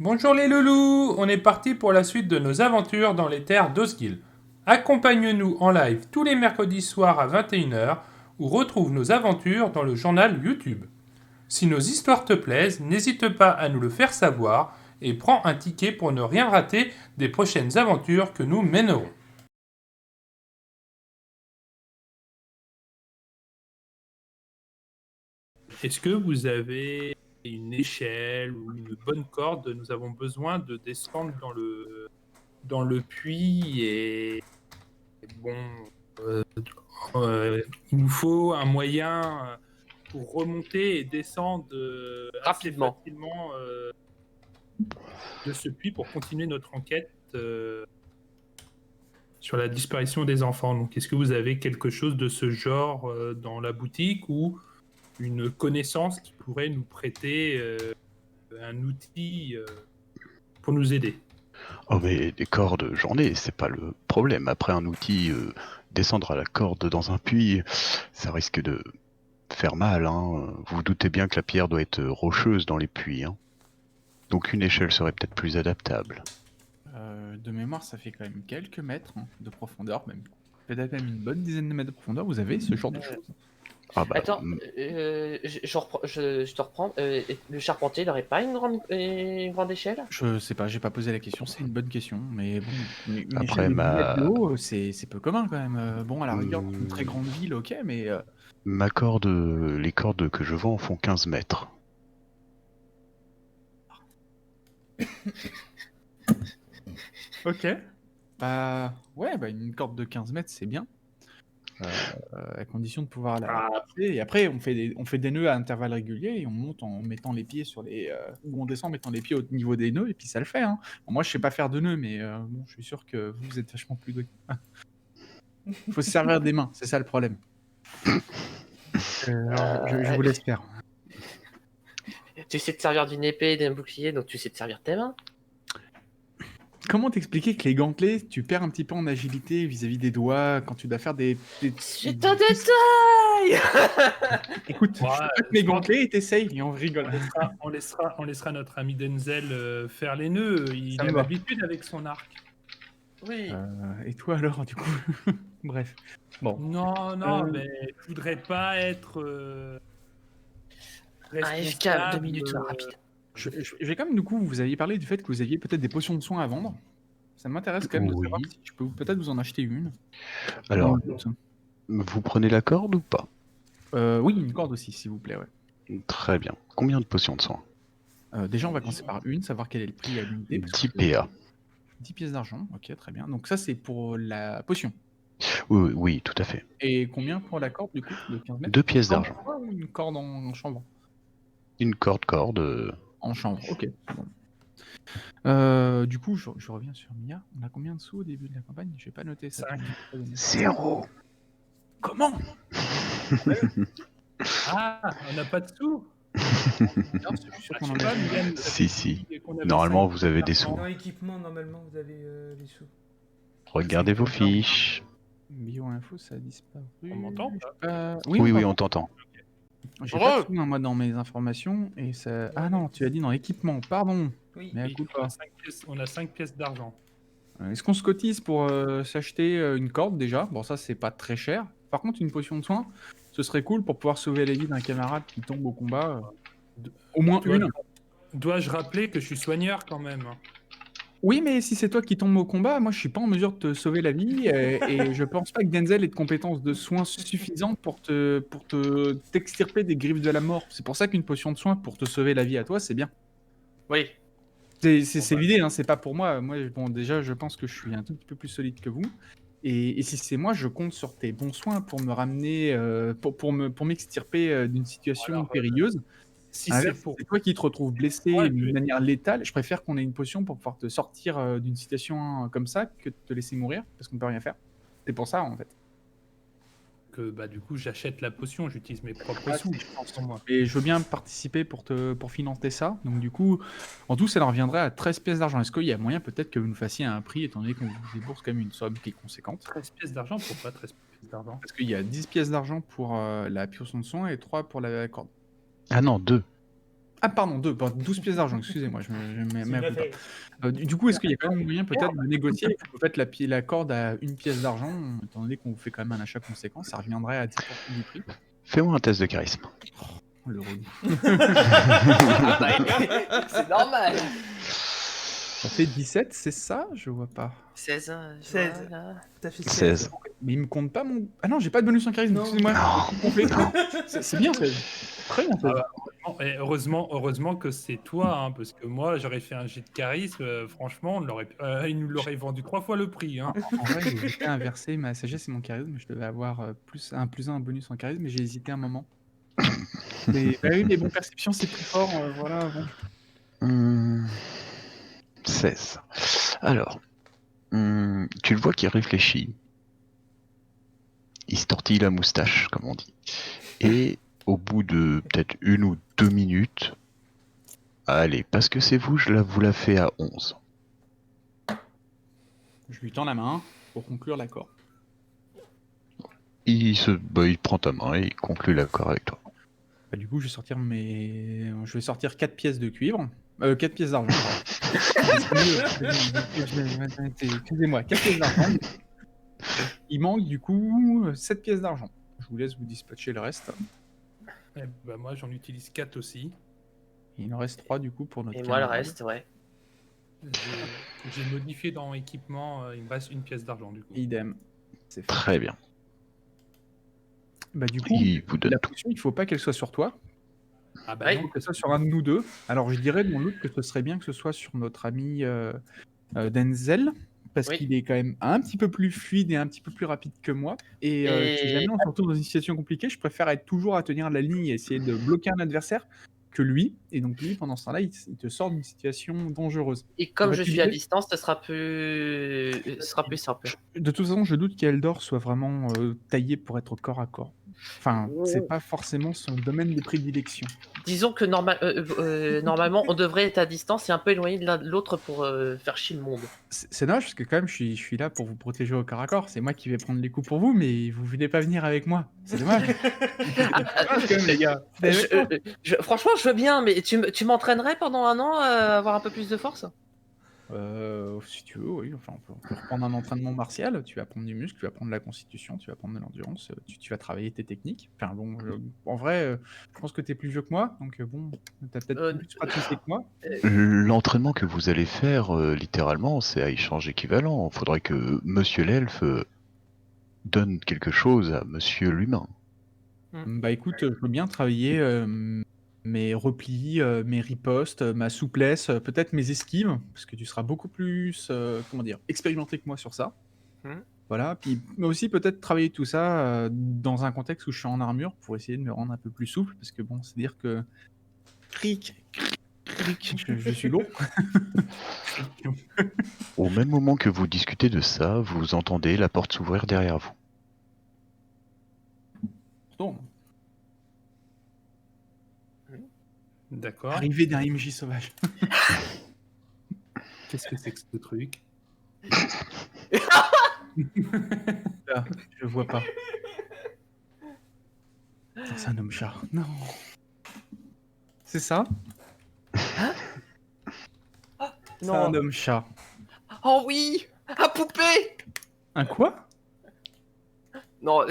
Bonjour les loulous, on est parti pour la suite de nos aventures dans les terres d'Osgil. Accompagne-nous en live tous les mercredis soirs à 21h ou retrouve nos aventures dans le journal YouTube. Si nos histoires te plaisent, n'hésite pas à nous le faire savoir et prends un ticket pour ne rien rater des prochaines aventures que nous mènerons. Est-ce que vous avez une échelle ou une bonne corde? Nous avons besoin de descendre dans le puits et bon, euh, il nous faut un moyen pour remonter et descendre assez Rapidement. facilement de ce puits pour continuer notre enquête sur la disparition des enfants. Donc, est-ce que vous avez quelque chose de ce genre dans la boutique ou une connaissance qui pourrait nous prêter un outil pour nous aider? Oh mais des cordes, j'en ai, c'est pas le problème. Après un outil, descendre à la corde dans un puits, ça risque de faire mal, hein. Vous vous doutez bien que la pierre doit être rocheuse dans les puits, hein. Donc une échelle serait peut-être plus adaptable. De mémoire, ça fait quand même quelques mètres de profondeur, même peut-être même une bonne dizaine de mètres de profondeur. Vous avez ce genre de choses? Ah bah, Attends, je te reprends. Le charpentier, il n'aurait pas une grande échelle? Je sais pas, j'ai pas posé la question, c'est une bonne question, mais bon, une Après, échelle de 10 mètres de ma... haut, c'est peu commun quand même. Bon, à la rigueur, dans une très grande ville, ok, mais ma corde, les cordes que je vends font 15 mètres. ok. Bah, ouais, bah une corde de 15 mètres, c'est bien. À condition de pouvoir la passer. Et après, on fait des nœuds à intervalles réguliers et on monte en mettant les pieds sur les. Ou on descend en mettant les pieds au niveau des nœuds et puis ça le fait. Hein. Bon, moi, je sais pas faire de nœuds, mais bon, je suis sûr que vous êtes vachement plus doué. Il faut se servir des mains, c'est ça le problème. Je vous laisse faire. Tu sais te servir d'une épée et d'un bouclier, donc tu sais te servir de tes mains. Comment t'expliquer que les gantelets, tu perds un petit peu en agilité vis-à-vis des doigts quand tu dois faire des... C'est un détail. Écoute, je te prête mes gantelets et t'essayes et on rigole. On laissera notre ami Denzel faire les nœuds. Il Ça a me va. l'habitude avec son arc. Oui. Et toi alors, du coup Bref. Bon. Non, mais je voudrais pas être AFK, 2 responsable. minutes rapide. Je vais quand même, du coup, vous aviez parlé du fait que vous aviez peut-être des potions de soins à vendre. Ça m'intéresse quand même de savoir Oui. si je peux peut-être vous en acheter une. Alors, vous prenez la corde ou pas? Oui, une corde aussi, s'il vous plaît, ouais. Très bien. Combien de potions de soin? Déjà, on va commencer par une, savoir quel est le prix à l'unité. 10 PA. 10 pièces d'argent, ok, très bien. Donc ça, c'est pour la potion. Oui, tout à fait. Et combien pour la corde, du coup, de 15 mètres? 2 pièces Corde d'argent. en bois ou une corde en chanvre? Une corde. En chanvre, ok. Du coup, je reviens sur Mia. On a combien de sous au début de la campagne? Je vais pas noter ça. 0. Comment? Ah, on n'a pas de sous. Non, c'est sûr qu'on en a. Si. Normalement, vous avez des sous. Dans l'équipement, normalement, vous avez les sous. Regardez vos fiches. Bio-info, ça a disparu. On m'entend Oui, on t'entend. J'ai pas tout moi dans mes informations et ça. Ah non, tu as dit dans l'équipement, pardon. Oui. Mais écoute pas. On a 5 pièces d'argent. Est-ce qu'on se cotise pour s'acheter une corde déjà? Bon, ça c'est pas très cher. Par contre, une potion de soin, ce serait cool pour pouvoir sauver la vie d'un camarade qui tombe au combat. Au moins une. Dois-je rappeler que je suis soigneur quand même? Oui, mais si c'est toi qui tombes au combat, moi je suis pas en mesure de te sauver la vie et je pense pas que Denzel ait de compétences de soins suffisantes pour t'extirper des griffes de la mort. C'est pour ça qu'une potion de soin pour te sauver la vie à toi, c'est bien. Oui. C'est l'idée, hein, c'est pas pour moi. Moi, bon, déjà, je pense que je suis un tout petit peu plus solide que vous. Et si c'est moi, je compte sur tes bons soins pour me ramener, pour m'extirper d'une situation périlleuse. Si À c'est l'inverse, pour c'est toi qui te retrouves blessé Ouais, d'une puis- manière létale. Je préfère qu'on ait une potion pour pouvoir te sortir d'une situation comme ça que de te laisser mourir parce qu'on peut rien faire. C'est pour ça en fait. que bah, du coup j'achète la potion, j'utilise mes propres sous. Pour moi. Et je veux bien participer pour financer ça. Donc du coup, en tout, ça leur reviendrait à 13 pièces d'argent. Est-ce qu'il y a moyen peut-être que vous nous fassiez un prix étant donné qu'on vous débourse quand même une somme qui est conséquente? 13 pièces d'argent, pourquoi 13 pièces d'argent? Parce qu'il y a 10 pièces d'argent pour la potion de soin et 3 pour la corde. Ah non, 2. Ah, pardon, 12 pièces d'argent, excusez-moi, je C'est mets une à coup pas. affaire. Du coup, est-ce qu'il y a quand même moyen peut-être de négocier et que vous faites la corde à 1 pièce d'argent, étant donné qu'on vous fait quand même un achat conséquent, ça reviendrait à 10% du prix? Fais-moi un test de charisme. Oh, le relou. Ah bah, c'est normal. Ça fait 17, c'est ça? Je vois pas. 16, hein, 16. voilà. T'as fait 16. Mais il me compte pas mon... Ah non, j'ai pas de bonus en charisme, Non. excusez-moi. Complet. C'est bien, 16. Très bien, 16. Ah bah, et heureusement que c'est toi, hein, parce que moi, j'aurais fait un jet de charisme, franchement, il nous l'aurait vendu 3 fois le prix. Hein. En vrai, j'ai hésité à inverser ma sagesse et mon charisme. Je devais avoir plus un bonus en charisme, mais j'ai hésité un moment. Mais, bah oui, mais bon, perception, c'est plus fort, voilà. Bon. 16. Alors, tu le vois qui réfléchit. Il se tortille la moustache, comme on dit. Et au bout de peut-être 1 ou 2 minutes, allez, parce que c'est vous, vous la fais à 11. Je lui tends la main pour conclure l'accord. Il prend ta main et il conclut l'accord avec toi. Bah, du coup, je vais sortir 4 pièces de cuivre. 4 pièces d'argent. Excusez-moi, 4 pièces d'argent. Il manque du coup 7 pièces d'argent. Je vous laisse vous dispatcher le reste. Eh bah, moi, j'en utilise 4 aussi. Il en reste 3 du coup pour notre Et moi, le camarade. reste, ouais. J'ai modifié dans équipement, il me reste 1 pièce d'argent du coup. Idem. C'est fait. Très bien. Bah, du coup, Il vous donne la tout. potion, il faut pas qu'elle soit sur toi. Ah bah Ouais. Il non, faut que ce soit sur un de nous deux. Alors, je dirais de mon loot que ce serait bien que ce soit sur notre ami Denzel, parce Oui. qu'il est quand même un petit peu plus fluide et un petit peu plus rapide que moi. Et si jamais on se retrouve dans une situation compliquée, je préfère être toujours à tenir la ligne et essayer de bloquer un adversaire que lui. Et donc lui, pendant ce temps-là, il te sort d'une situation dangereuse. Et comme je Vas-tu suis à l'aider distance, ce sera plus simple. De toute façon, je doute qu'Eldor soit vraiment taillé pour être au corps à corps. Enfin, c'est pas forcément son domaine de prédilection. Disons que normalement, on devrait être à distance et un peu éloigné de l'un de l'autre pour faire chier le monde. C'est dommage parce que quand même, je suis là pour vous protéger au corps à corps. C'est moi qui vais prendre les coups pour vous, mais vous voulez pas venir avec moi. C'est dommage. Quand même, les gars. Franchement, je veux bien, mais tu m'entraînerais pendant 1 an à avoir un peu plus de force? Si tu veux, oui. Enfin, on peut reprendre un entraînement martial. Tu vas prendre du muscle, tu vas prendre de la constitution, tu vas prendre de l'endurance, tu vas travailler tes techniques. Enfin bon, en vrai, je pense que t'es plus vieux que moi, donc bon, t'as peut-être plus pratiqué que moi. L'entraînement que vous allez faire, littéralement, c'est à échange équivalent. Il faudrait que Monsieur l'Elfe donne quelque chose à Monsieur l'Humain. Bah écoute, je veux bien travailler mes replis, mes ripostes, ma souplesse, peut-être mes esquives, parce que tu seras beaucoup plus, comment dire, expérimenté que moi sur ça. Voilà, puis mais aussi peut-être travailler tout ça dans un contexte où je suis en armure pour essayer de me rendre un peu plus souple, parce que bon, c'est dire que je suis lourd. Au même moment que vous discutez de ça, vous entendez la porte s'ouvrir derrière vous. Bon, d'accord. arrivée d'un MJ sauvage. Qu'est-ce que c'est que ce truc? Là, je vois pas. C'est un homme chat. Non. C'est ça? C'est un homme chat. Oh oui, un poupée. Un quoi? Non,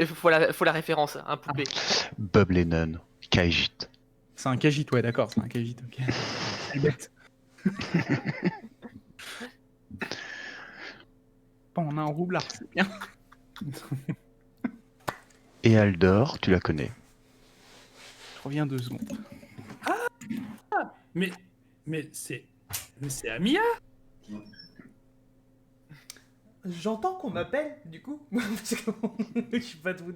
faut la référence, un poupée. Bob Lennon, Kaijit. C'est un Khajiit, ouais, d'accord, c'est un Khajiit, ok. C'est bête. Bon, on a un roublard, c'est bien. Et Aldor, tu la connais. Je reviens 2 secondes. Mais c'est Amia. J'entends qu'on m'appelle, du coup. Parce que je suis pas trop...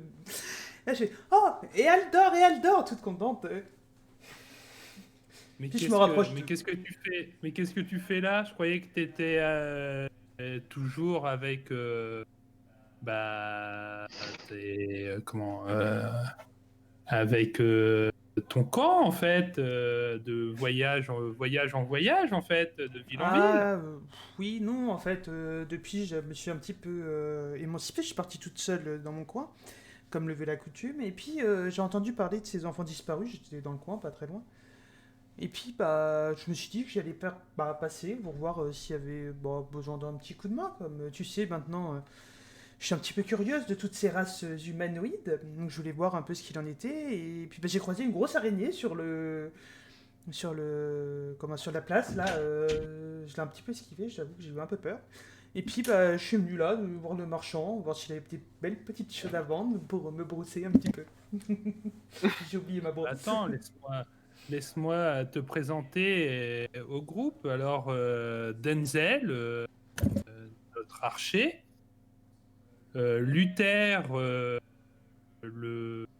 Là, je fais « Oh, et Aldor !» toute contente. Mais Puis je qu'est-ce me rapproche que, mais de- qu'est-ce que tu fais? Mais qu'est-ce que tu fais là? Je croyais que tu étais toujours avec avec ton camp en fait de voyage en voyage en fait de ville en ville. Oui, non, en fait, depuis, je me suis un petit peu émancipée. Je suis partie toute seule dans mon coin, comme le veut la coutume. Et puis, j'ai entendu parler de ces enfants disparus. J'étais dans le coin, pas très loin. Et puis, je me suis dit que j'allais passer pour voir s'il y avait besoin d'un petit coup de main. Comme tu sais, maintenant, je suis un petit peu curieuse de toutes ces races humanoïdes. Donc, je voulais voir un peu ce qu'il en était. Et puis, j'ai croisé une grosse araignée sur la place. Là, je l'ai un petit peu esquivé. J'avoue que j'ai eu un peu peur. Et puis, je suis venu là, voir le marchand, voir s'il avait des belles petites choses à vendre pour me brosser un petit peu. J'ai oublié ma brosse. Attends, laisse-moi te présenter au groupe. Alors, Denzel, notre archer, Luther, le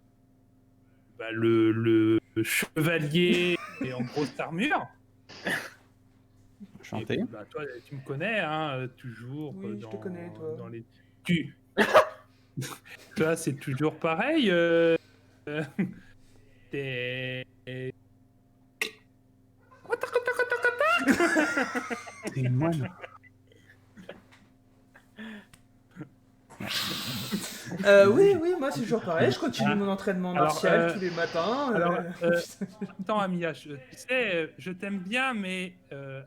chevalier et en grosse armure. Enchanté. Et, toi, tu me connais, hein, toujours. Oui, je te connais, toi. Dans les... Toi, c'est toujours pareil. T'es... C'est une moine. Oui, moi c'est toujours pareil. Je continue mon entraînement martial tous les matins. Attends, Amia, tu sais, je t'aime bien, mais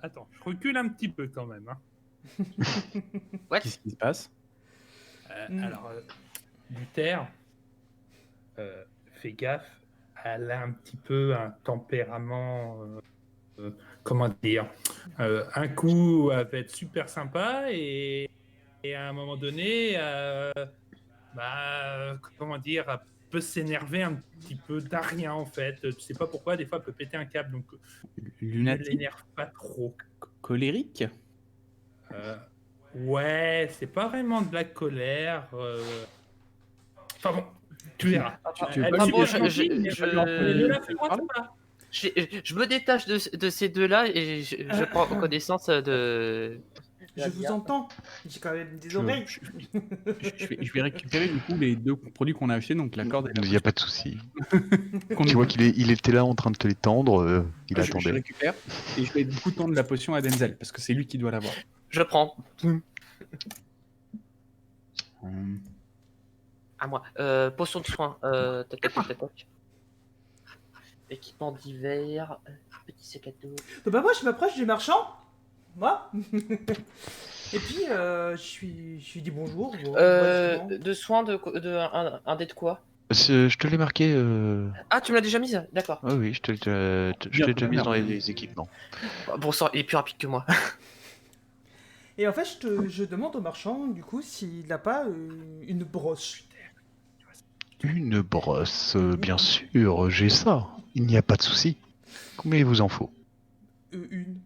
attends, je recule un petit peu quand même. Hein. Qu'est-ce qui se passe? Alors, Luther, fais gaffe, elle a un petit peu un tempérament, comment dire, un coup elle va être super sympa et à un moment donné, comment dire, elle peut s'énerver un petit peu d'arien en fait. Tu sais pas pourquoi, des fois elle peut péter un câble, donc ne l'énerve pas trop. Colérique? Ouais, c'est pas vraiment de la colère. Enfin bon, tu verras. Je me détache de ces deux-là et je prends connaissance de... Je vous entends. J'ai quand même des oreilles. Je vais récupérer du coup les deux produits qu'on a achetés, donc la corde et la Il n'y a pas de souci. Tu vois qu'il était là en train de te les tendre, il attendait. Je récupère et je vais du coup tendre la potion à Denzel parce que c'est lui qui doit l'avoir. Je prends. À moi. Potion de soin. Équipement d'hiver. Petit sac à dos. Moi, je m'approche du marchand. Moi. Et puis, je lui dis bonjour. De soin, un dé de quoi? Je te l'ai marqué. Ah, tu me l'as déjà mise? D'accord. Oui, je l'ai déjà mise dans les équipements. Bon sang, il est plus rapide que moi. Et en fait, je demande au marchand, du coup, s'il n'a pas une brosse. Une brosse, bien sûr, j'ai ça. Il n'y a pas de souci. Combien il vous en faut? Une.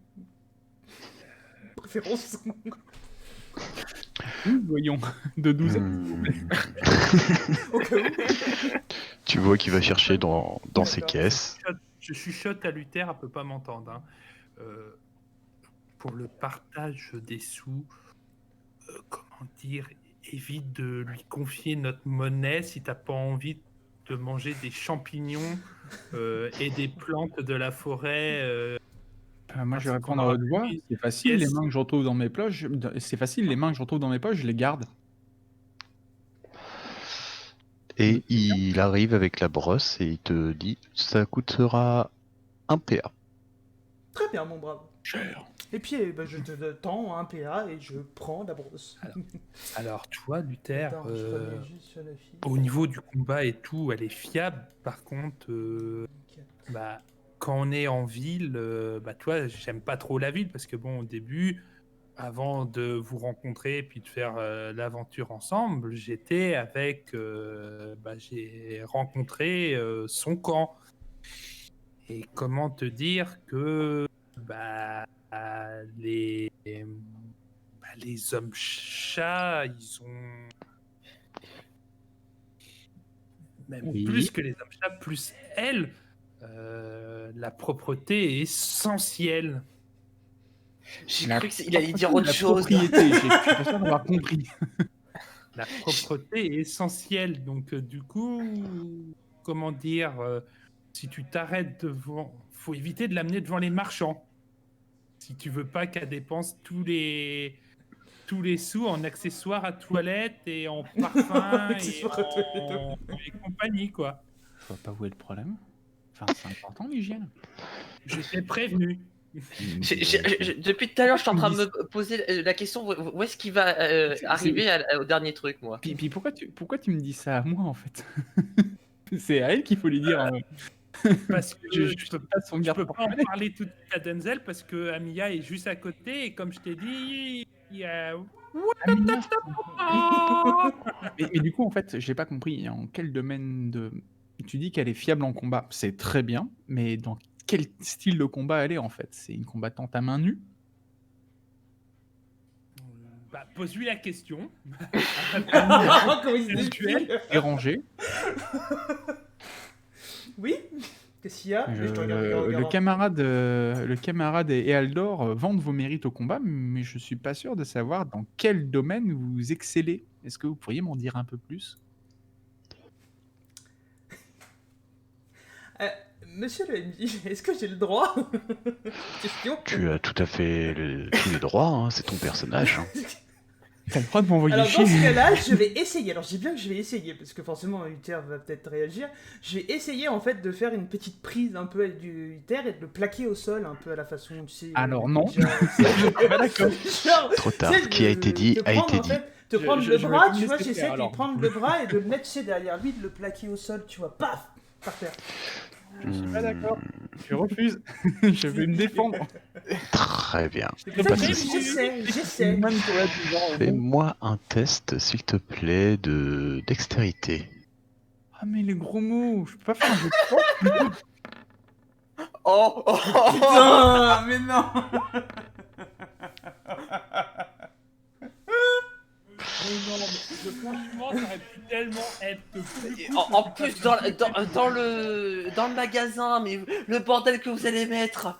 Préférence. Voyons, de 12 Au cas où. Tu vois qu'il va chercher dans ses caisses. Je chuchote à Luther, elle peut pas m'entendre. Hein. Pour le partage des sous, comment dire, évite de lui confier notre monnaie si t'as pas envie de manger des champignons et des plantes de la forêt. Moi, je vais répondre à votre voix. C'est facile, les mains que je retrouve dans mes poches, je les garde. Et il arrive avec la brosse et il te dit ça coûtera 1 PA. Très bien, mon brave. Cher. Et puis, je te tends un PA et je prends la brosse. Alors toi, Luther, Attends, je connais juste sur la fille. au niveau du combat et tout, elle est fiable. Par contre, quand on est en ville, toi, j'aime pas trop la ville parce que bon, au début, avant de vous rencontrer puis de faire l'aventure ensemble, j'étais avec, j'ai rencontré son camp. Et comment te dire que les hommes chats, ils ont même plus que les hommes chats, plus elle. La propreté est essentielle. J'ai cru qu'il allait dire autre chose. Propriété, j'ai pas sûr d'avoir compris. La propreté est essentielle. Donc, du coup, comment dire, si tu t'arrêtes devant, faut éviter de l'amener devant les marchands. Si tu veux pas qu'elle dépense tous les sous en accessoires à toilette et en parfum et compagnie, quoi. Je vois pas où est le problème. Enfin, c'est important l'hygiène. Je t'ai prévenu. Depuis tout à l'heure, je suis en train de me poser la question où est-ce qu'il va arriver au dernier truc, moi. Puis pourquoi tu me dis ça à moi, en fait? C'est à elle qu'il faut lui dire. Parce que je peux pas en parler. parler tout de suite à Denzel parce que Amiya est juste à côté et comme je t'ai dit, il y a... Mais du coup, en fait, j'ai pas compris en quel domaine de. Tu dis qu'elle est fiable en combat, c'est très bien, mais dans quel style de combat elle est en fait? C'est une combattante à main nue? Bah, pose-lui la question. Comment il se détruit. Dérangée. Oui. Qu'est-ce qu'il y a? Je te regarde. Le camarade et Aldor vendent vos mérites au combat, mais je suis pas sûr de savoir dans quel domaine vous excellez. Est-ce que vous pourriez m'en dire un peu plus? Monsieur le MJ, est-ce que j'ai le droit? Question. Tu as tout à fait tous les droits, hein, c'est ton personnage. Hein. T'as le droit de m'envoyer Alors chier. dans ce cas-là, je vais essayer. Alors je dis bien que je vais essayer, parce que forcément Uther va peut-être réagir. Je vais essayer en fait de faire une petite prise un peu avec du Uther et de le plaquer au sol, un peu à la façon, tu sais... Alors non. D'accord. Trop tard, ce qui a été dit a été dit. Te prendre le bras, tu vois, j'essaie de lui prendre le bras et de le mettre, tu sais, derrière lui, de le plaquer au sol, tu vois, paf, par terre. Je suis pas d'accord. Je refuse. Je vais me défendre. Très bien. J'essaie. Fais-moi un test, s'il te plaît, de dextérité. Ah mais les gros mots, je peux pas faire un jeu de force. Oh, Non, mais non. Franchement, ça aurait pu tellement être plus... En plus, dans le magasin, mais le bordel que vous allez mettre.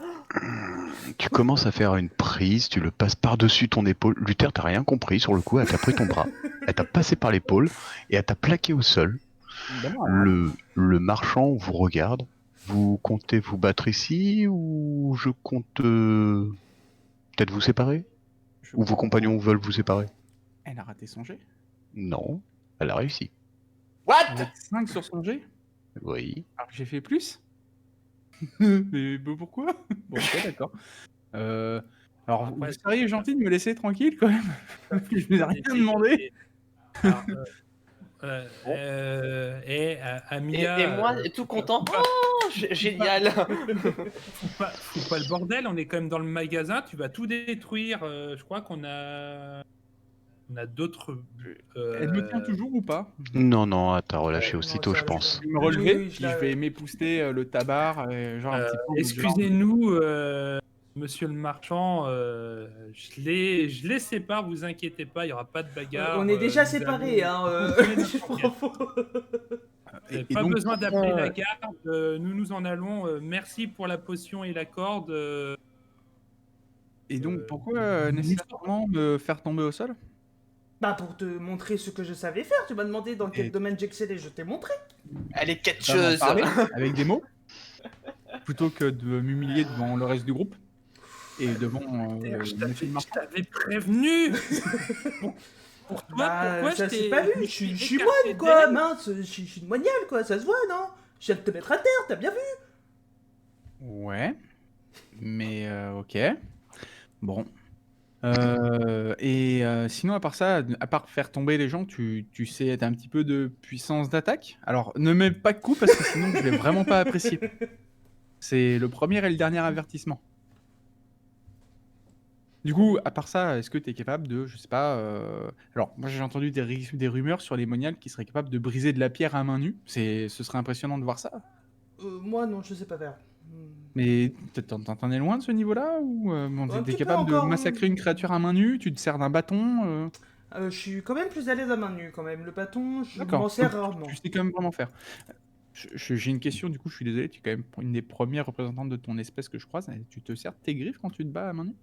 Tu commences à faire une prise, tu le passes par-dessus ton épaule. Luther, t'as rien compris sur le coup, elle t'a pris ton bras. Elle t'a passé par l'épaule et elle t'a plaqué au sol. Le marchand vous regarde. Vous comptez vous battre ici ou je compte peut-être vous séparer? Ou vos compagnons veulent vous séparer? Elle a raté son jet? Non, elle a réussi. What? Avec 5 sur son jet? Oui. Alors que j'ai fait plus? Mais pourquoi? Bon, ok, d'accord. Alors, vous seriez gentil de me laisser tranquille quand même? Je vous ai rien demandé. Amiya, Et moi, tout content. Oh, génial. Faut pas le bordel, on est quand même dans le magasin, tu vas tout détruire. Je crois qu'on a d'autres... Elle me tient toujours ou pas? Non, elle t'a relâché aussitôt, je pense. Je vais me relever, Oui, puis je vais m'épouster le tabac, genre un petit peu. Excusez-nous, monsieur le marchand, je les sépare, vous inquiétez pas, il n'y aura pas de bagarre. On est déjà vous séparés, allez- Pas donc, besoin d'appeler la garde, nous en allons. Merci pour la potion et la corde. Et donc, pourquoi nécessairement me faire tomber au sol? Bah pour te montrer ce que je savais faire, tu m'as demandé dans quel domaine j'excellais, je t'ai montré. Elle est Ça m'en catcheuse. parler avec des mots plutôt que de m'humilier devant le reste du groupe et devant Je t'avais prévenu. Pour toi, Bah pourquoi ça je s'est t'ai... pas vu, je suis moine quoi, mince, je suis une moignale quoi, ça se voit non? Je viens de te mettre à terre, t'as bien vu? Ouais, mais ok. Bon. Sinon, à part ça, à part faire tomber les gens, tu sais, t'as un petit peu de puissance d'attaque? Alors, ne mets pas de coups parce que sinon, je vais vraiment pas apprécier. C'est le premier et le dernier avertissement. Du coup, à part ça, est-ce que tu es capable de, je sais pas... Alors, moi j'ai entendu des rumeurs sur les moniales qui seraient capables de briser de la pierre à main nue. Ce serait impressionnant de voir ça. Moi non, je sais pas faire. Mais t'en es loin de ce niveau-là? Ou t'es capable de massacrer une créature à main nue? Tu te sers d'un bâton? Je suis quand même plus à l'aise à main nue quand même. Le bâton, je D'accord. m'en sers rarement. Tu sais quand même vraiment faire. J'ai une question, du coup, je suis désolé, tu es quand même une des premières représentantes de ton espèce que je croise. Tu te sers de tes griffes quand tu te bats à main nue?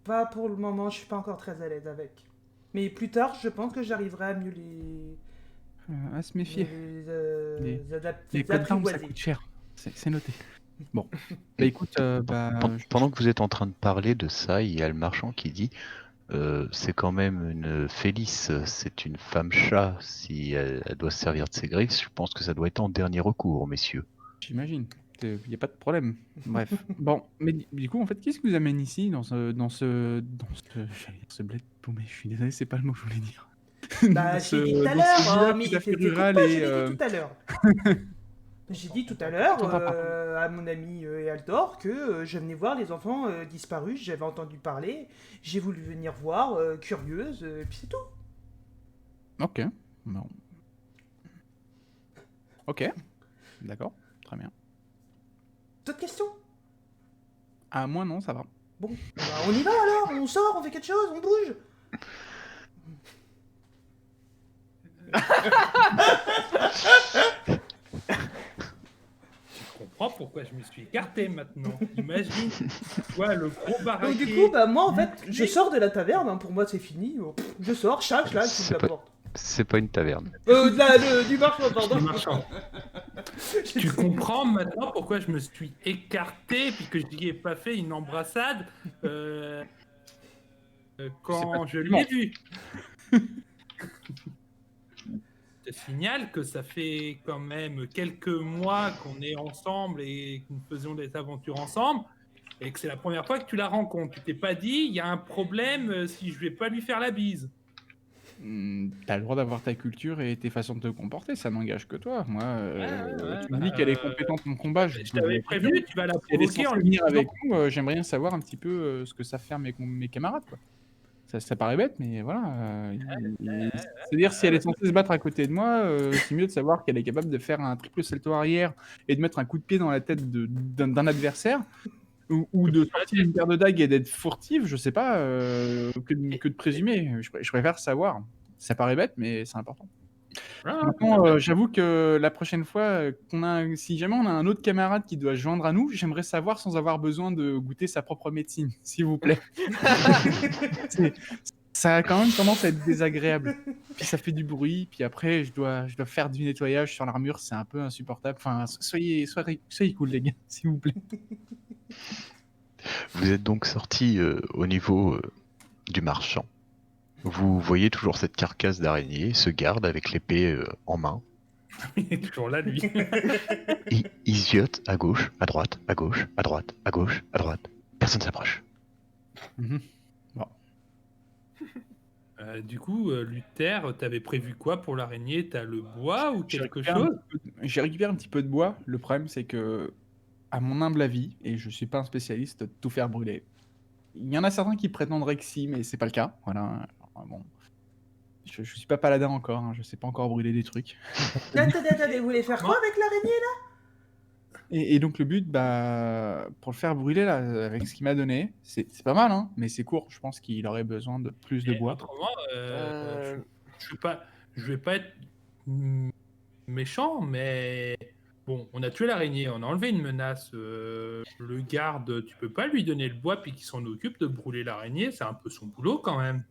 Pas pour le moment, je suis pas encore très à l'aise avec. Mais plus tard, je pense que j'arriverai à mieux les... à se méfier. Les codes d'armes, ça coûte cher. C'est noté. Bon. Bah écoute, pendant que vous êtes en train de parler de ça, il y a le marchand qui dit c'est quand même une Félix, c'est une femme chat. Si elle doit se servir de ses griffes, je pense que ça doit être en dernier recours, messieurs. J'imagine. il n'y a pas de problème. Bref. Bon, mais du coup, en fait, qu'est-ce qui vous amène ici j'allais dire ce bled paumé, je suis désolé, c'est pas le mot que je voulais dire. Bah, j'ai dit tout à l'heure, mais t'écoutes pas, je l'ai dit tout à l'heure. J'ai dit tout à l'heure à mon ami Ealdor que je venais voir les enfants disparus, j'avais entendu parler, j'ai voulu venir voir, curieuse, et puis c'est tout. Ok. Bon. Ok. D'accord. Très bien. D'autres questions? Ah, moi non, ça va. Bon, bah, on y va alors, on sort, on fait quelque chose, on bouge. Je comprends pourquoi je me suis écarté maintenant. Imagine, toi, le gros baraquet. Donc du coup, bah moi en fait, je sors de la taverne, hein, pour moi c'est fini. Je sors, chaque là, je la porte. C'est pas une taverne. Du marchand, pardon. Du marchand. Tu comprends maintenant pourquoi je me suis écarté puis que je n'y ai pas fait une embrassade quand je l'ai vu. Je te signale que ça fait quand même quelques mois qu'on est ensemble et que nous faisions des aventures ensemble et que c'est la première fois que tu la rencontres. Tu t'es pas dit, il y a un problème si je vais pas lui faire la bise. T'as le droit d'avoir ta culture et tes façons de te comporter, ça n'engage que toi. Moi, tu me dis bah, qu'elle est compétente en combat. Je t'avais prévenu, tu vas la Elle est provoquer en censée lui venir disant- avec nous, j'aimerais bien savoir un petit peu ce que savent faire mes camarades. Quoi. Ça paraît bête, mais voilà. C'est-à-dire, si elle est censée se battre à côté de moi, c'est mieux de savoir qu'elle est capable de faire un triple salto arrière et de mettre un coup de pied dans la tête d'un adversaire. Ou de sortir une paire de dagues et d'être furtive, je sais pas, que de présumer. Je préfère savoir. Ça paraît bête, mais c'est important. Maintenant, j'avoue que la prochaine fois, si jamais on a un autre camarade qui doit se joindre à nous, j'aimerais savoir sans avoir besoin de goûter sa propre médecine, s'il vous plaît. Ça a quand même tendance à être désagréable. Puis ça fait du bruit, puis après, je dois faire du nettoyage sur l'armure, c'est un peu insupportable. Enfin, soyez cool, les gars, s'il vous plaît. Vous êtes donc sorti au niveau du marchand. Vous voyez toujours cette carcasse d'araignée, ce garde avec l'épée en main. Il est toujours là, lui. Il ziote à gauche, à droite, à gauche, à droite, à gauche, à droite. Personne s'approche. Bon. Du coup, Luther, t'avais prévu quoi pour l'araignée? T'as le bois ou quelque J'ai chose? J'ai récupéré un petit peu de bois. Le problème, c'est que, à mon humble avis, et je suis pas un spécialiste de tout faire brûler, il y en a certains qui prétendraient que si, mais c'est pas le cas. Voilà. Bon. Je suis pas paladin encore, hein, je sais pas encore brûler des trucs. Attendez, vous voulez faire quoi avec l'araignée là? Et donc le but, pour le faire brûler là, avec ce qu'il m'a donné, c'est pas mal, hein, mais c'est court. Je pense qu'il aurait besoin de plus de bois. Autrement, je vais pas être méchant, mais bon, on a tué l'araignée, on a enlevé une menace. Le garde, tu peux pas lui donner le bois puis qu'il s'en occupe de brûler l'araignée, c'est un peu son boulot quand même.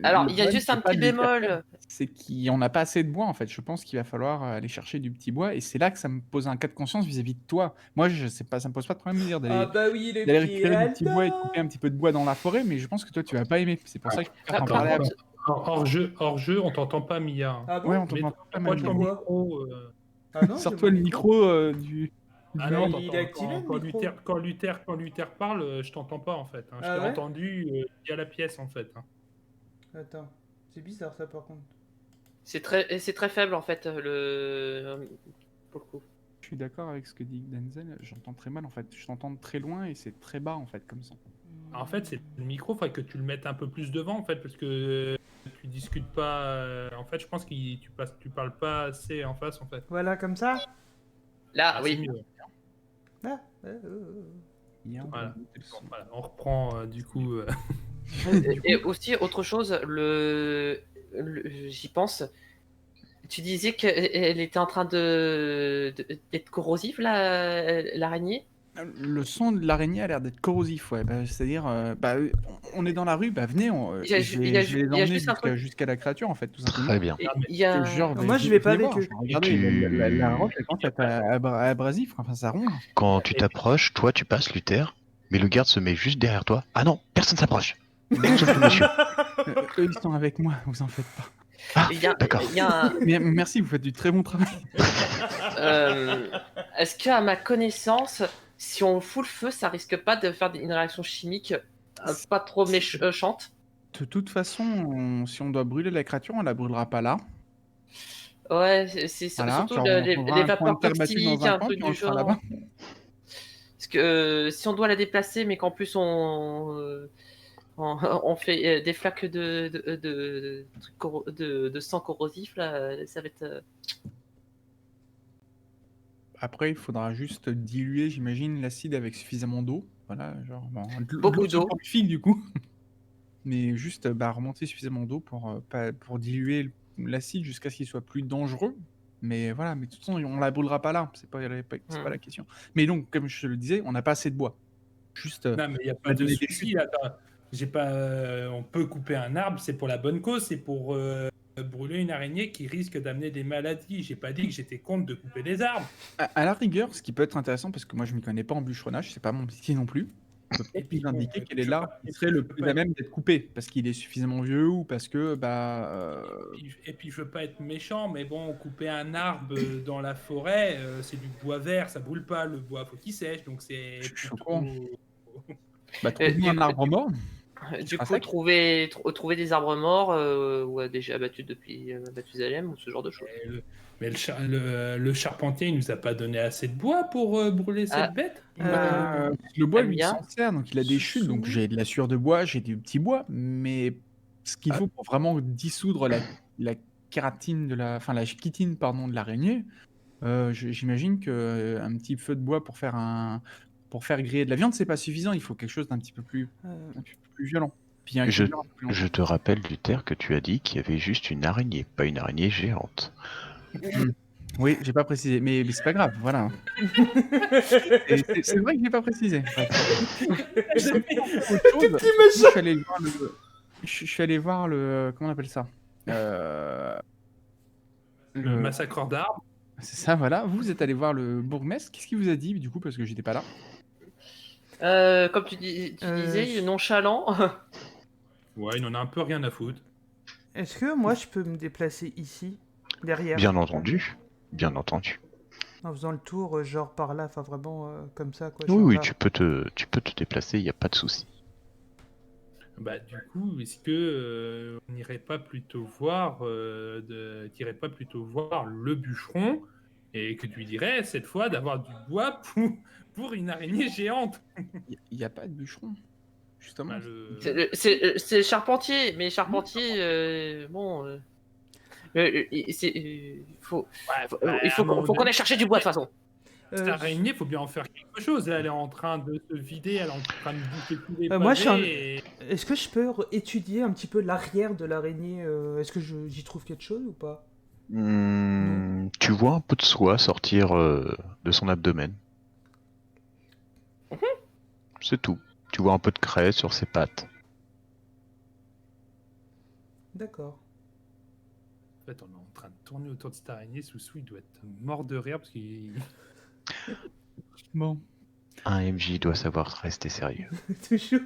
Alors, Le il y a problème, juste un c'est pas petit de lui faire bémol. peur, c'est qu'on n'a pas assez de bois en fait. Je pense qu'il va falloir aller chercher du petit bois, et c'est là que ça me pose un cas de conscience vis-à-vis de toi. Moi, je sais pas, ça me pose pas de problème de dire Ah bah oui, le d'aller petit récupérer du petit bois et de Ealdor. couper un petit peu de bois dans la forêt, mais je pense que toi tu vas pas aimer. C'est pour ça que je préfère t'en Par parler contre, Hors jeu, on t'entend pas, Mia. Ah bon? Ouais, on Mais t'entend pas approche mal. ton Quoi micro. Ah non, Sors-toi le micro du. Ah Mais non, il est activé, le micro. quand Luther parle, je t'entends pas en fait. Hein. Je Ah t'ai ouais entendu via la pièce en fait. Hein. Attends, c'est bizarre ça par contre. c'est très faible en fait, pour le coup. Je suis d'accord avec ce que dit Denzel, j'entends très mal en fait. Je t'entends de très loin et c'est très bas en fait comme ça. En fait, c'est le micro, il faudrait que tu le mettes un peu plus devant en fait, parce que tu discutes pas. En fait, je pense que tu parles pas assez en face en fait. Voilà, comme ça. Là, Ah, oui. c'est mieux. Ah, Voilà. Voilà, on reprend du coup. Et aussi, autre chose, j'y pense. Tu disais qu'elle était en train d'être corrosive, l'araignée. Le son de l'araignée a l'air d'être corrosif, ouais. C'est-à-dire, on est dans la rue, venez, Il y a je vais les emmener jusqu'à la créature en fait, tout simplement. Très bien. Et il y a... Moi, je vais pas avec eux. Regardez, la roche, elle commence à être abrasive, enfin ça ronge. Quand tu t'approches, toi tu passes Luther, mais le garde se met juste derrière toi. Ah non, personne s'approche. Sauf le monsieur. Eux, ils sont avec moi, vous en faites pas. Ah, Il y a, d'accord. il y a un- Merci, vous faites du très bon travail. Est-ce qu'à ma connaissance, si on fout le feu, ça risque pas de faire une réaction chimique pas trop méchante? De toute façon, si on doit brûler la créature, on la brûlera pas là. Ouais, c'est Voilà, surtout genre les on trouvera un coin vapeurs de terre battue toxiques, dans un un coin, truc puis on du le fera genre. là-bas. Parce que si on doit la déplacer, mais qu'en plus on fait des flaques de sang corrosif, là, ça va être. Après, il faudra juste diluer, j'imagine, l'acide avec suffisamment d'eau. Voilà, genre de Beaucoup l'eau d'eau. sulfurique du coup. Mais juste remonter suffisamment d'eau pour diluer l'acide jusqu'à ce qu'il soit plus dangereux. Mais voilà, mais de toute façon, on la brûlera pas là. C'est pas la question. Mais donc, comme je te le disais, on n'a pas assez de bois. Juste. Non, mais il n'y a pas de donner des souci. Attends, on peut couper un arbre, c'est pour la bonne cause, c'est pour brûler une araignée qui risque d'amener des maladies. J'ai pas dit que j'étais contre de couper des arbres. À la rigueur, ce qui peut être intéressant, parce que moi je m'y connais pas en bûcheronnage, c'est pas mon métier non plus, peut Et peut-être puis, nous indiquer bon, quel est je l'arbre peux qui pas- serait le je peux plus pas à même d'être coupé, parce qu'il est suffisamment vieux ou parce que Et puis, je veux pas être méchant, mais bon, couper un arbre dans la forêt, c'est du bois vert, ça brûle pas le bois, faut qu'il sèche, donc c'est Je suis au plutôt- courant. Trouve-nous un arbre mort. Du sera coup, sec. trouver des arbres morts ou déjà abattus depuis Mathusalem ou ce genre de choses. Mais le charpentier, il nous a pas donné assez de bois pour brûler cette bête. Le bois, lui, il Amia. s'en sert, donc il a des chutes, donc j'ai de la sueur de bois, j'ai du petit bois, mais ce qu'il faut pour vraiment dissoudre la kératine la chitine, pardon, de l'araignée, j'imagine que un petit feu de bois pour faire griller de la viande, c'est pas suffisant. Il faut quelque chose d'un petit peu plus violent. Puis un Je, cuiseur un peu plus long. je te rappelle, Luther, que tu as dit qu'il y avait juste une araignée, pas une araignée géante. Oui, j'ai pas précisé, mais c'est pas grave, voilà. C'est vrai que j'ai pas précisé. Je suis allé voir le comment on appelle ça Le massacreur d'arbres. C'est ça, voilà. Vous êtes allé voir le bourgmestre. Qu'est-ce qu'il vous a dit, du coup, parce que j'étais pas là? Comme tu disais, nonchalant. Ouais, il en a un peu rien à foutre. Est-ce que moi je peux me déplacer ici, derrière? Bien entendu. Bien entendu. En faisant le tour, genre par là, enfin vraiment comme ça, quoi. Oui, genre oui, là. tu peux te déplacer, il n'y a pas de souci. Bah, du coup, est-ce que on n'irait pas plutôt voir, t'irais pas plutôt voir le bûcheron et que tu lui dirais cette fois d'avoir du bois pour une araignée géante? Il n'y a pas de bûcheron, justement. Bah, C'est charpentier, mais charpentier, bon. Il faut qu'on aille chercher du bois de toute façon. Cette araignée, faut bien en faire quelque chose. Là, elle est en train de se vider, elle est en train de bouffer tous les moi, pavés. Est-ce que je peux étudier un petit peu l'arrière de l'araignée? Est-ce que j'y trouve quelque chose ou pas? Tu vois un peu de soie sortir de son abdomen. C'est tout. Tu vois un peu de craie sur ses pattes. D'accord. En fait, on est en train de tourner autour de cette araignée. Soussou, il doit être mort de rire parce qu'il... Bon. Un MJ doit savoir rester sérieux. Toujours.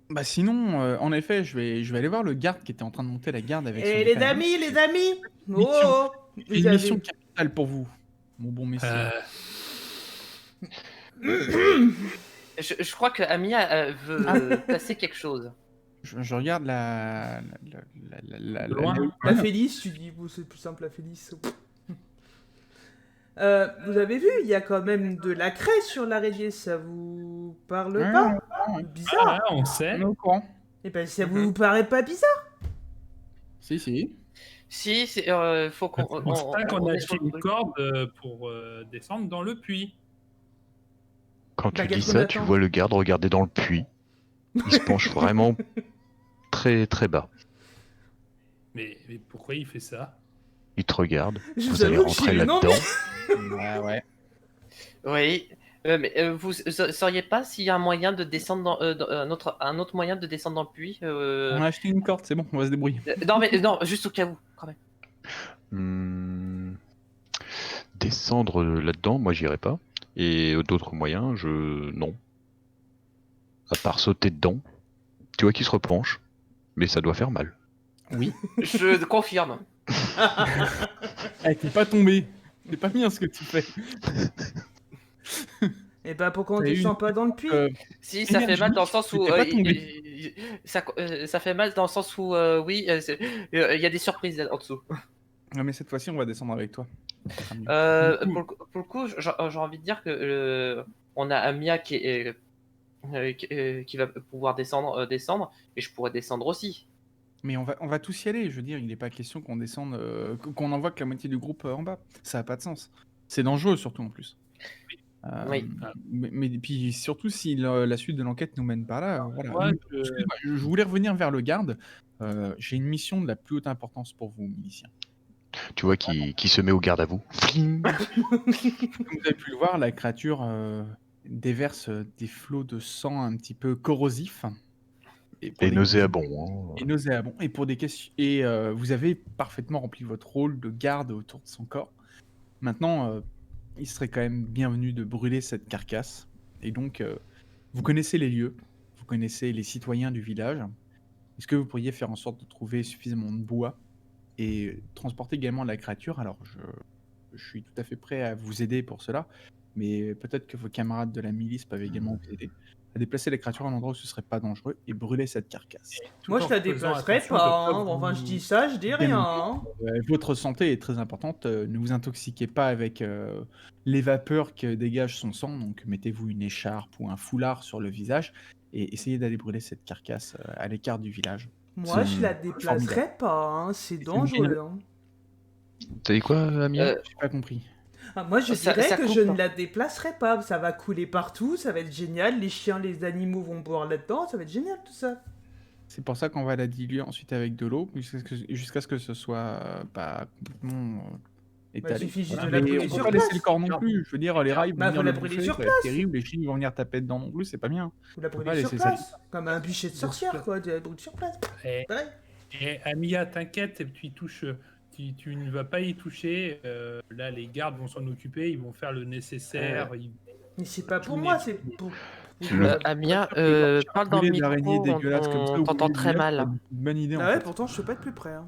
Bah sinon, en effet, je vais aller voir le garde qui était en train de monter la garde avec son Et les épée. amis Mission. Oh, J'ai une mission capitale pour vous, mon bon messieurs. Je crois que Amia veut passer quelque chose. Je regarde la La Félix, tu dis, bon, c'est plus simple, la Félix. Vous avez vu, il y a quand même de la craie sur l'araignée, ça vous parle pas? Bizarre. Ah, on sait. On est au courant. Et ben, ça vous paraît pas bizarre? Si. Si, faut qu'on. C'est pour ça qu'on a acheté une corde pour descendre dans le puits. Quand tu Baguette dis ça, Jonathan. tu vois le garde regarder dans le puits. Il se penche vraiment très très bas. Mais pourquoi il fait ça? Il te regarde. Je Vous vous allez avoue que rentrer j'ai- non, là-dedans. Ouais. Oui. Mais vous sauriez pas s'il y a un moyen de descendre un autre moyen de descendre dans le puits On a acheté une corde, c'est bon, on va se débrouiller. Non, juste au cas où, quand même. Descendre là-dedans, moi j'irai pas. Et d'autres moyens, non. À part sauter dedans. Tu vois qu'il se repenche. Mais ça doit faire mal. Oui. Je confirme. Elle t'est pas tombée. C'est pas bien ce que tu fais. Et bah pourquoi on T'as eu descend une pas dans le puits Si, ça fait mal dans le sens où. T'es pas tombé. Ça fait mal dans le sens où, oui, il y a des surprises en dessous. Non, mais cette fois-ci, on va descendre avec toi. Pour le coup, j'ai envie de dire que on a Amia qui va pouvoir descendre, et je pourrais descendre aussi. Mais on va tous y aller. Je veux dire, il n'est pas question qu'on descende, qu'on envoie que la moitié du groupe en bas. Ça n'a pas de sens. C'est dangereux, surtout en plus. Oui. Mais puis surtout si la suite de l'enquête nous mène par là. Voilà. Ouais, Excuse-moi, je voulais revenir vers le garde. J'ai une mission de la plus haute importance pour vous, miliciens. Tu vois qui se met au garde à vous. Comme vous avez pu le voir, la créature déverse des flots de sang un petit peu corrosifs. Et nauséabond. Et nauséabond. Et pour des questions. Et vous avez parfaitement rempli votre rôle de garde autour de son corps. Maintenant, il serait quand même bienvenu de brûler cette carcasse. Et donc, vous connaissez les lieux, vous connaissez les citoyens du village. Est-ce que vous pourriez faire en sorte de trouver suffisamment de bois et transporter également la créature? Alors, je suis tout à fait prêt à vous aider pour cela, mais peut-être que vos camarades de la milice peuvent également vous aider à déplacer la créature à un endroit où ce serait pas dangereux et brûler cette carcasse. Moi, je la déplacerai pas. Hein. Enfin, je dis ça, je dis rien. Hein. Votre santé est très importante. Ne vous intoxiquez pas avec les vapeurs que dégage son sang. Donc, mettez-vous une écharpe ou un foulard sur le visage et essayez d'aller brûler cette carcasse à l'écart du village. Moi, je la déplacerai pas. Hein. C'est dangereux. Hein. T'as dit quoi, Amia? J'ai pas compris. Ah, moi, je dirais que je ne la déplacerai pas. Ça va couler partout, ça va être génial. Les chiens, les animaux vont boire là-dedans. Ça va être génial, tout ça. C'est pour ça qu'on va la diluer ensuite avec de l'eau jusqu'à ce que ce soit pas complètement étalé. Il suffit juste Voilà. de la brûler Mais on sur peut pas place. laisser le corps non plus. Je veux dire, les rails vont venir faut la le brûler bouffer, sur ça va être place. terrible. Les chiens vont venir taper dedans non plus, c'est pas bien. Faut la On peut brûler pas sur laisser ça. place. Comme un bûcher de sorcière, quoi. Tu la brûles sur place. Et, Pareil. et Amia, t'inquiète, tu y touches. Tu ne vas pas y toucher. Là, les gardes vont s'en occuper. Ils vont faire le nécessaire. Mais c'est pas pour moi, c'est pour. Amia, parle dans le Brûler des araignées micro, dégueulasses comme ça, on au t'entend milieu du très village, mal. c'est une bonne idée en Ah ouais, fait. pourtant, je peux pas être plus près. Hein.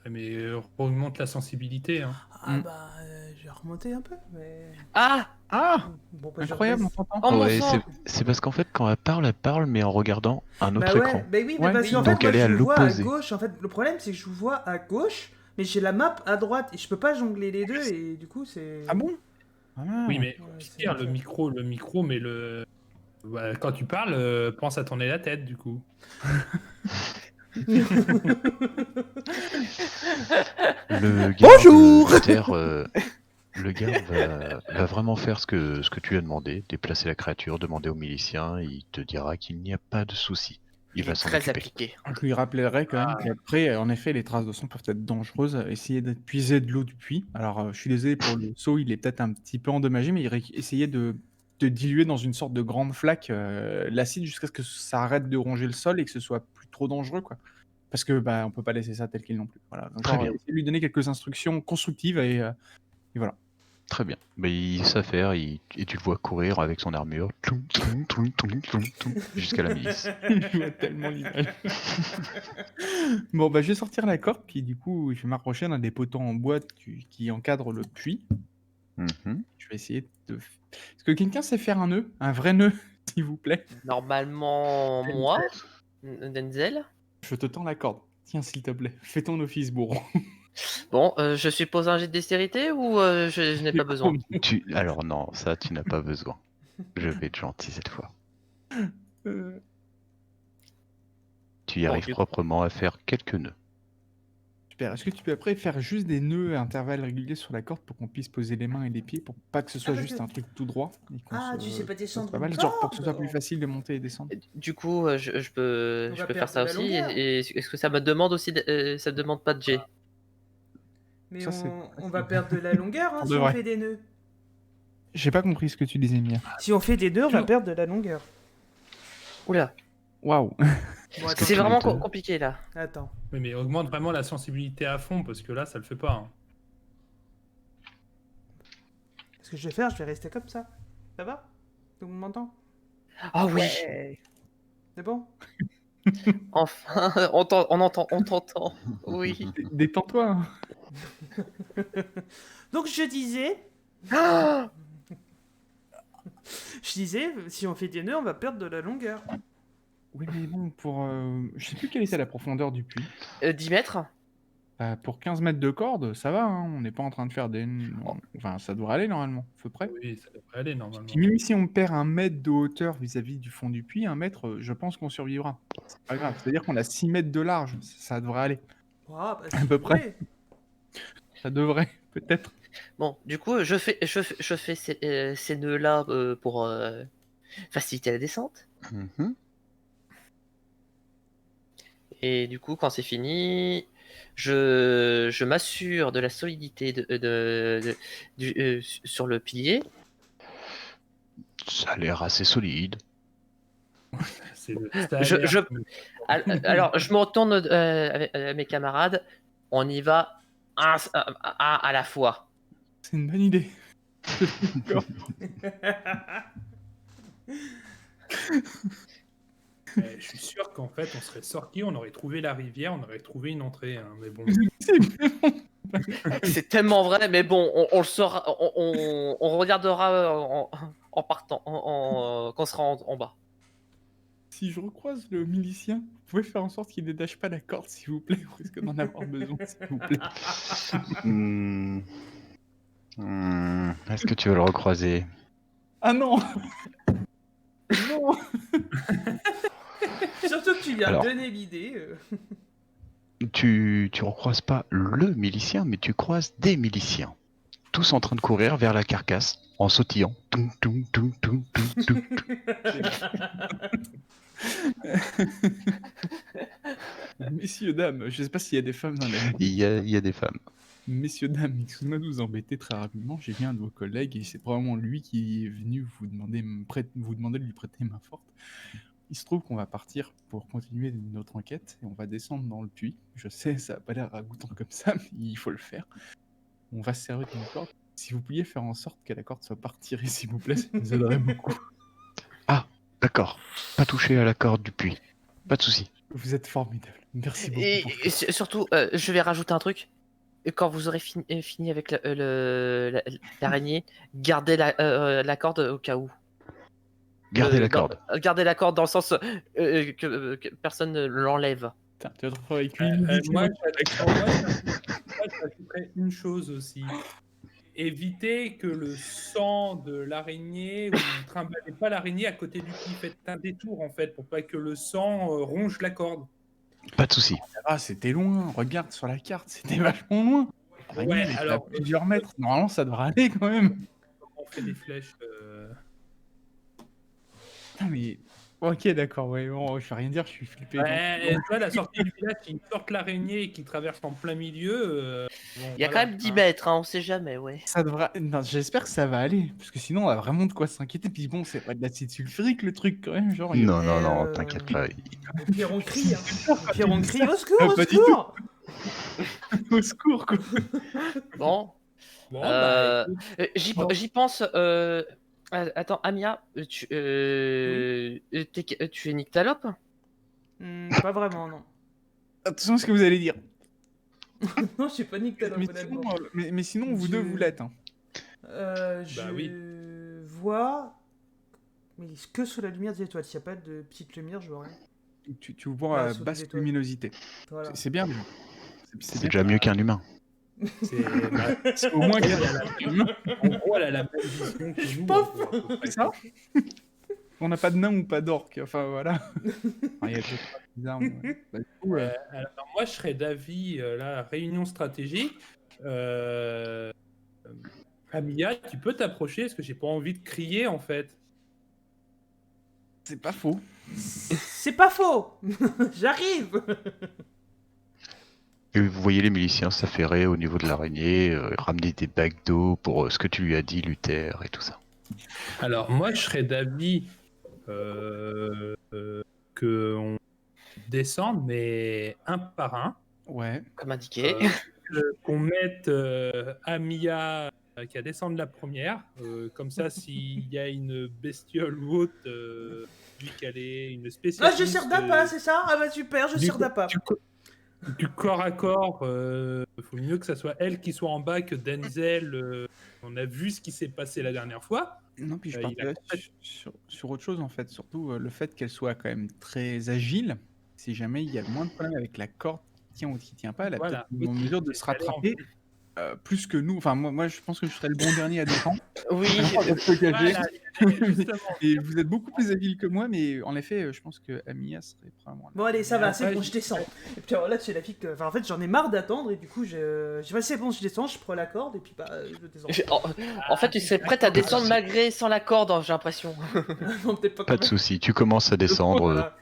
Mais augmente la sensibilité. Hein. Ah bah, je vais remonter un peu, mais. Ah Bon, bah, Incroyable, on je t'entend. Oh, mon Ouais, sang. c'est parce qu'en fait, quand elle parle, mais en regardant un autre Bah ouais, écran. bah oui, mais Ouais, parce qu'en donc fait, moi, elle est à je vous vois à l'opposé. gauche. En fait, le problème, c'est que je vous vois à gauche, mais j'ai la map à droite et je peux pas jongler les deux et du coup, c'est. Ah bon? Ah. Oui, mais Ouais, c'est pire, bien le micro, mais voilà, quand tu parles, pense à tourner la tête, du coup. Le garde Bonjour militaire, le garde va vraiment faire ce que tu as demandé, déplacer la créature, demander aux miliciens, il te dira qu'il n'y a pas de souci. Il Il va est s'en très occuper. appliqué. Je lui rappellerai quand même qu'après, en effet, les traces de sang peuvent être dangereuses. Essayez de puiser de l'eau du puits. Alors, je suis désolé pour le seau, il est peut-être un petit peu endommagé, mais essayez de diluer dans une sorte de grande flaque l'acide jusqu'à ce que ça arrête de ronger le sol et que ce soit plus trop dangereux, quoi. Parce que on peut pas laisser ça tel qu'il non plus. Voilà. Donc, Très bien. essayez de lui donner quelques instructions constructives et voilà. Très bien. Mais il sait faire, et tu le vois courir avec son armure, tloum, tloum, tloum, tloum, tloum, tloum, jusqu'à la milice. Je vois tellement l'image. Bon, je vais sortir la corde, puis du coup, je vais m'approcher d'un des poteaux en bois qui encadre le puits. Mhm. Je vais essayer de. Est-ce que quelqu'un sait faire un nœud? Un vrai nœud, s'il vous plaît? Normalement, moi, Denzel. Je te tends la corde. Tiens, s'il te plaît, fais ton office, bourron. Bon, je suppose un jet de dextérité ou je n'ai pas besoin? Alors non, ça tu n'as pas besoin. Je vais être gentil cette fois. Tu y Bon, arrives du coup- proprement à faire quelques nœuds. Super. Est-ce que tu peux après faire juste des nœuds à intervalles réguliers sur la corde pour qu'on puisse poser les mains et les pieds pour pas que ce soit Ah, juste un truc tout droit et qu'on Ah, se- tu sais pas ça descendre soit pas mal, une genre pour que ce soit corde. plus facile de monter et descendre. Du coup, je peux, On je va peux faire perdre ça de la aussi. longueur. Et est-ce que ça me demande aussi, ça ne demande pas de jet? Mais Ça, c'est on va perdre de la longueur hein, Pour si de on vrai. fait des nœuds. J'ai pas compris ce que tu disais, Mia. Si on fait des nœuds, on va perdre de la longueur. Oula, Waouh. Bon, attends, c'est vraiment m'étonnes. compliqué là. attends. Oui, mais augmente vraiment la sensibilité à fond, parce que là, ça le fait pas. Hein. Ce que je vais faire, je vais rester comme ça. Ça va? Tout le monde m'entend? Ah oui, C'est bon? enfin, on t'entend. Oui. Détends-toi. Hein. Donc je disais, Ah si on fait des nœuds, on va perdre de la longueur. Oui, mais bon, je sais plus quelle était la profondeur du puits. 10 mètres. Pour 15 mètres de corde, ça va, hein, on n'est pas en train de faire des... Enfin, ça devrait aller normalement, à peu près. Oui, ça devrait aller normalement. Puis même si on perd 1 mètre de hauteur vis-à-vis du fond du puits, 1 mètre, je pense qu'on survivra. C'est pas grave, c'est-à-dire qu'on a 6 mètres de large, ça devrait aller. Ah, bah, À si peu vous près. voulez. Ça devrait, peut-être. Bon, du coup, je fais ces nœuds-là pour faciliter la descente. Mhm. Et du coup, quand c'est fini, je m'assure de la solidité sur le pilier. Ça a l'air assez solide. C'est le Alors, je me retourne avec mes camarades. On y va un à la fois. C'est une bonne idée. Je suis sûr qu'en fait, on serait sorti, on aurait trouvé la rivière, on aurait trouvé une entrée. Hein, mais bon. C'est tellement vrai, mais bon, on le saura, on regardera en partant, quand on sera en bas. Si je recroise le milicien, vous pouvez faire en sorte qu'il ne détache pas la corde, s'il vous plaît. On risque d'en avoir besoin, s'il vous plaît. Est-ce que tu veux le recroiser? Ah non. Non. Surtout que tu viens Alors. de donner l'idée. Tu recroises pas le milicien, mais tu croises des miliciens. Tous en train de courir vers la carcasse, en sautillant. Toum, toum, toum, toum, toum, toum, toum. Messieurs, dames, je sais pas s'il y a des femmes dans la... Il y a des femmes. Messieurs, dames, excusez-moi de vous embêter très rapidement. J'ai vu un de vos collègues et c'est probablement lui qui est venu vous demander de lui prêter main forte. Il se trouve qu'on va partir pour continuer notre enquête et on va descendre dans le puits. Je sais, ça n'a pas l'air ragoûtant comme ça, mais il faut le faire. On va se servir d'une corde. Si vous pouviez faire en sorte que la corde soit pas retirée, s'il vous plaît, ça nous aiderait beaucoup. Ah, d'accord. Pas touché à la corde du puits. Pas de souci. Vous êtes formidable. Merci beaucoup. Et surtout, je vais rajouter un truc. Quand vous aurez fini avec l'araignée, gardez la corde au cas où. Gardez la corde. Gardez la corde dans le sens que personne ne l'enlève. Putain, tu vas te retrouver avec une Moi, j'ajouterais une chose aussi. Évitez que le sang de l'araignée, ou ne trimballez pas l'araignée à côté du puits. Faites un détour en fait, pour pas que le sang ronge la corde. Pas de souci. Ah, c'était loin. Regarde sur la carte, c'était vachement loin. Ouais, à alors, plusieurs mètres. Normalement, ça devrait aller quand même. on fait des flèches. Putain, mais... Ok, d'accord, ouais, bon, je vais rien dire, je suis flippé. Tu vois, la sortie du village qui sorte l'araignée et qui traverse en plein milieu. Il y a quand même 10 mètres, hein, on sait jamais, ouais. Ça devrait... Non, j'espère que ça va aller, parce que sinon on a vraiment de quoi s'inquiéter. Puis bon, c'est pas de l'acide sulfurique le truc quand même, genre. Non, t'inquiète pas. Au pire, on crie. Hein. Au pire, on crie au secours, au Pas du secours. Au secours, quoi. Bon, Bon, bah, écoute, j'y pense. Attends, Amia, tu es nyctalope? Pas vraiment, non. Attention à ce que vous allez dire. Non, je suis pas nyctalope, Mais honnêtement. sinon, mais sinon vous deux, vous l'êtes. Hein. Je oui. vois... Mais que sous la lumière des étoiles. S'il n'y a pas de petite lumière, je vois rien. Tu vois à sous les basse étoiles. luminosité. Voilà. C'est bien. C'est déjà mieux qu'un humain. C'est au moins qu'elle en gros, elle a la même vision que nous. Paf à peu près. C'est ça. On n'a pas de nain ou pas d'orque. Enfin, voilà. Il y a d'autres bizarres. Ouais. Bah, du coup, Alors, moi, je serais d'avis, la réunion stratégique. Amia, tu peux t'approcher parce que j'ai pas envie de crier en fait. c'est pas faux. C'est pas faux. J'arrive. Et vous voyez les miliciens s'affairer au niveau de l'araignée, ramener des bacs d'eau pour ce que tu lui as dit, Luther, et tout ça. Alors, moi, je serais d'avis qu'on descende, mais un par un. Ouais. Comme indiqué. Qu'on mette Amia qui a descendu la première. Comme ça, s'il y a une bestiole ou autre, vu qu'elle est une Ah, spécialiste... je sers d'appât, c'est ça? Ah bah super, je sers d'appât. Du corps à corps, faut mieux que ça soit elle qui soit en bas que Denzel. On a vu ce qui s'est passé la dernière fois. Non, puis je Il a partirais sur autre chose en fait, surtout le fait qu'elle soit quand même très agile. Si jamais il y a moins de problèmes avec la corde qui tient ou qui tient pas, elle a Voilà. peut-être en mesure de Et se elle est en rattraper plus que nous. Enfin, moi, je pense que je serais le bon dernier à défendre. Oui, Être engagé. Voilà, justement. Et vous êtes beaucoup plus habile que moi, mais en effet, je pense que Amiya serait probablement. Bon, allez, ça va, c'est Après, bon, je descends. Et puis alors là, c'est la fille que. Enfin, en fait, j'en ai marre d'attendre, et du coup, j'ai pas, c'est bon, je descends, je prends la corde, et puis bah, je descends. en fait, tu serais prête à descendre malgré sans la corde, j'ai l'impression. Non, peut-être pas Pas quand de même. souci, tu commences à descendre. Voilà.